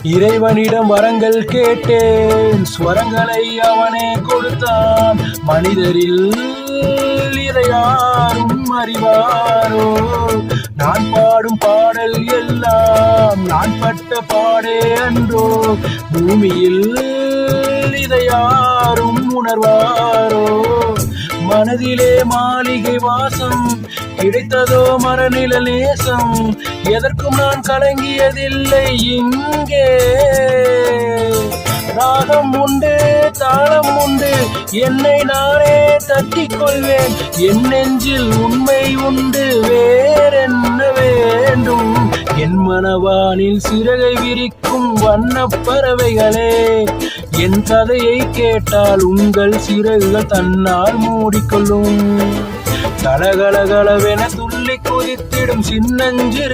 இறைவனிடம் வரங்கள் கேட்டேன், ஸ்வரங்களை அவனே கொடுத்தான். மனிதரில் இதை யாரும் அறிவாரோ? நான் பாடும் பாடல் எல்லாம் நான் பட்ட பாடே அன்றோ? பூமியில் இதை யாரும் உணர்வாரோ? மனதிலே மாளிகை வாசம், கிடைத்ததோ மரநில நேசம். எதற்கும் நான் கலங்கியதில்லை இங்கே. ராகம் உண்டு, தாளம் உண்டு, என்னை நானே தட்டிக் கொள்வேன். என் நெஞ்சில் உண்மை உண்டு, வேறென்ன வேண்டும்? என் மனவானில் சிறகை விரிக்கும் வண்ணப் பறவைகளே, என் கதையை கேட்டால் உங்கள் சிறகுகள் தன்னால் மூடிக்கொள்ளும். கலகலகலவென துள்ளி குதித்திடும் சின்னஞ்சிறு